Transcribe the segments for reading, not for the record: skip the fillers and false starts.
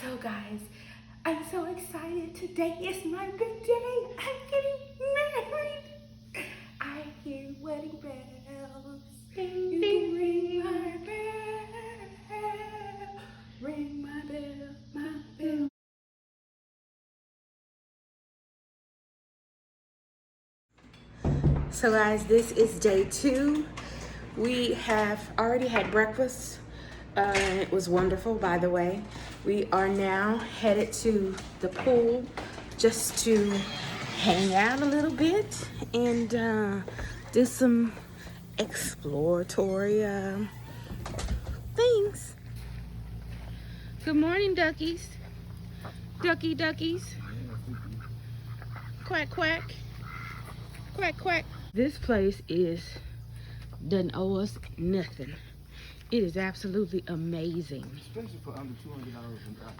So guys, I'm so excited. Today is my big day. I'm getting married. I hear wedding bells. Ding, you ding, can ring my bell. Ring my bell, my bell. So guys, this is day 2. We have already had breakfast. It was wonderful, by the way. We are now headed to the pool just to hang out a little bit and do some exploratory things. Good morning, duckies. Duckies. Quack, quack. Quack, quack. This place doesn't owe us nothing. It is absolutely amazing. Especially for under $200 a night.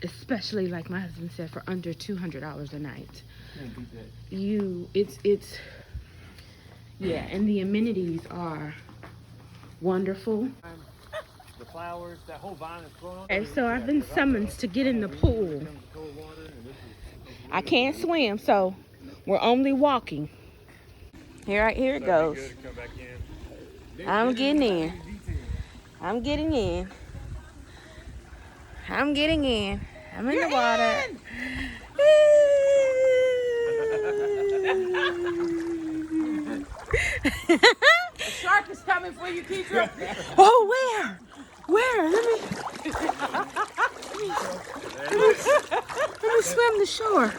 Especially, like my husband said, for under $200 a night. Can't beat that. Yeah, and the amenities are wonderful. The flowers, that whole vine is growing on. And so I've been summoned to get in the pool. I can't swim, so we're only walking. Here it goes. I'm getting in. I'm getting in. I'm in the water. The shark is coming for you, Keisha. Oh, where? Let me swim the shore.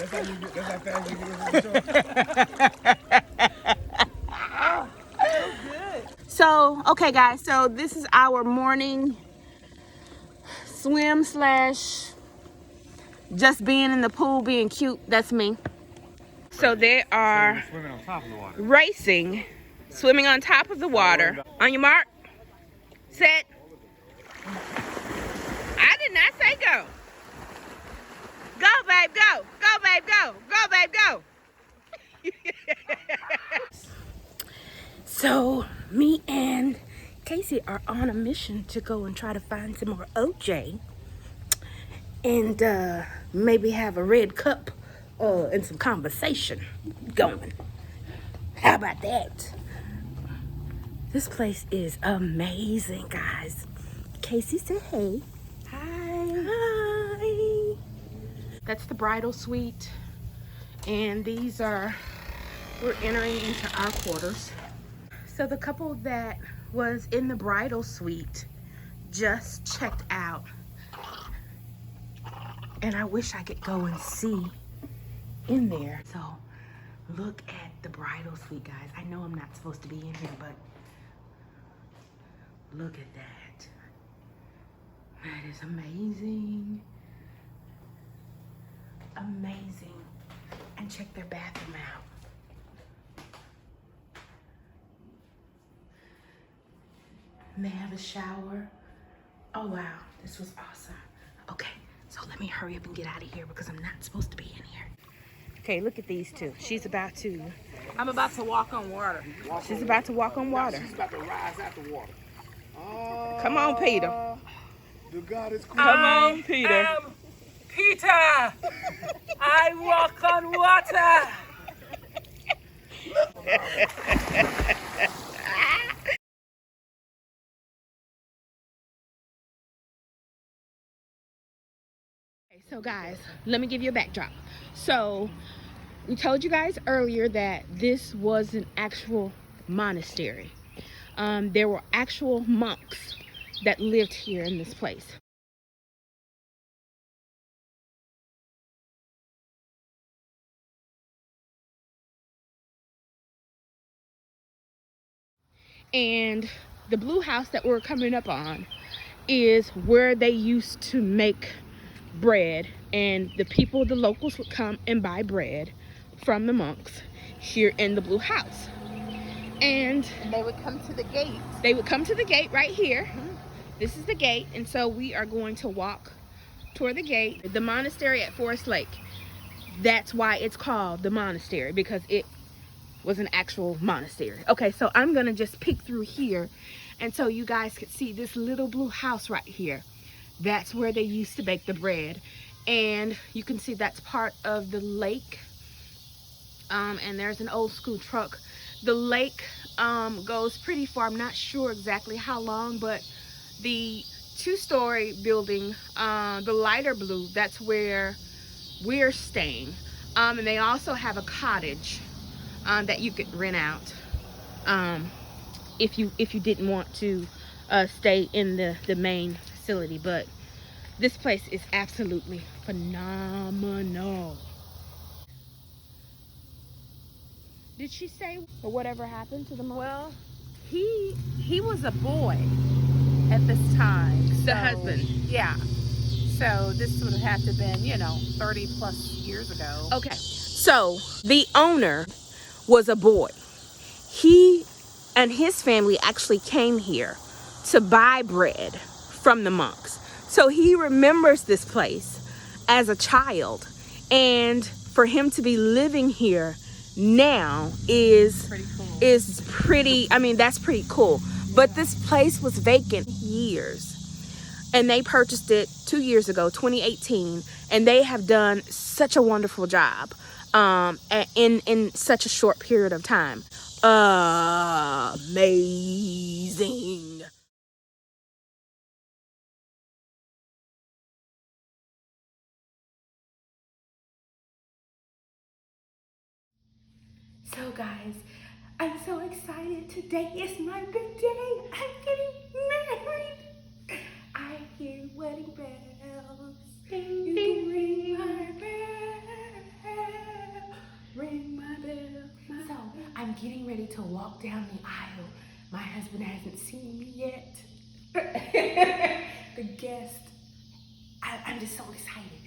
So, okay guys, so this is our morning swim / just being in the pool, being cute. That's me. So they are Swimming on top of the water. racing, swimming on top of the water. On your mark, set. I did not say go. Go, babe, go. Go, babe, go. Go, babe, go. So, me and Casey are on a mission to go and try to find some more OJ. And maybe have a red cup and some conversation going. How about that? This place is amazing, guys. Casey said hey. Hi. That's the bridal suite. And we're entering into our quarters. So the couple that was in the bridal suite just checked out. And I wish I could go and see in there. So look at the bridal suite, guys. I know I'm not supposed to be in here, but look at that. That is amazing. Amazing. And check their bathroom out. And they have a shower. Oh wow, this was awesome. Okay, so let me hurry up and get out of here because I'm not supposed to be in here. Okay, look at these two. I'm about to walk on water. She's about to walk on water. She's about to rise out the water. Oh, Come on, Peter. The God is cool. Come on, Peter. Peter. I walk on water. So guys, let me give you a backdrop. So we told you guys earlier that this was an actual monastery. There were actual monks that lived here in this place. And the blue house that we're coming up on is where they used to make bread, and the locals would come and buy bread from the monks here in the blue house. And They would come to the gate. they would come to the gate right here. This is the gate, and so we are going to walk toward the gate. The monastery at Forest Lake, that's why it's called the monastery, because it was an actual monastery. Okay, so I'm gonna just peek through here and so you guys could see this little blue house right here. That's where they used to bake the bread. And you can see that's part of the lake. And there's an old school truck. The lake goes pretty far. I'm not sure exactly how long, but the two-story building, the lighter blue, that's where we're staying. And they also have a cottage that you could rent out if you didn't want to stay in the main facility. But this place is absolutely phenomenal. Did she say or whatever happened to the mom? Well, he was a boy at this time. The husband. Yeah. So this would have had to have been, 30 plus years ago. Okay. So the owner was a boy. He and his family actually came here to buy bread from the monks. So he remembers this place as a child. And for him to be living here now is Pretty cool. That's pretty cool. But this place was vacant years. And they purchased it 2 years ago, 2018, and they have done such a wonderful job in such a short period of time. Amazing. So guys, I'm so excited. Today is my big day. I'm getting married. I hear wedding bells. Ding, you ding, can ring my bell. Ring my bell. So I'm getting ready to walk down the aisle. My husband hasn't seen me yet. The guest. I'm just so excited.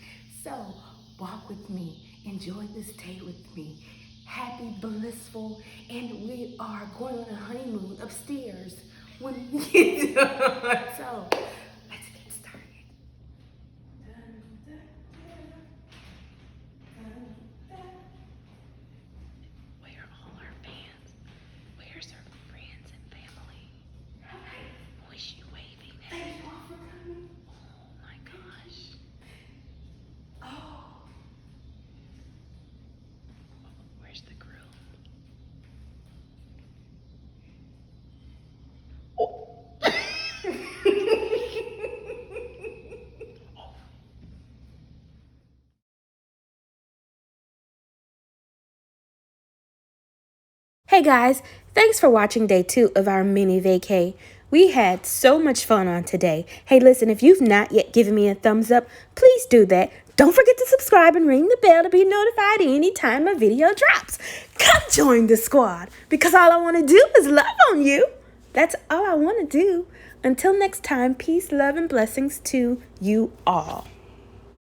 So walk with me. Enjoy this day with me. Happy, blissful, and we are going on a honeymoon upstairs when we get done. So let's get started. Where are all our fans? Where's our friends and family? Who is she waving at? Thank you all for coming. Oh my gosh. Oh. Where's the groom? Hey guys, thanks for watching day 2 of our mini vacay. We had so much fun on today. Hey listen, if you've not yet given me a thumbs up, please do that. Don't forget to subscribe and ring the bell to be notified anytime a video drops. Come join the squad, because all I want to do is love on you. That's all I want to do. Until next time, peace, love, and blessings to you all.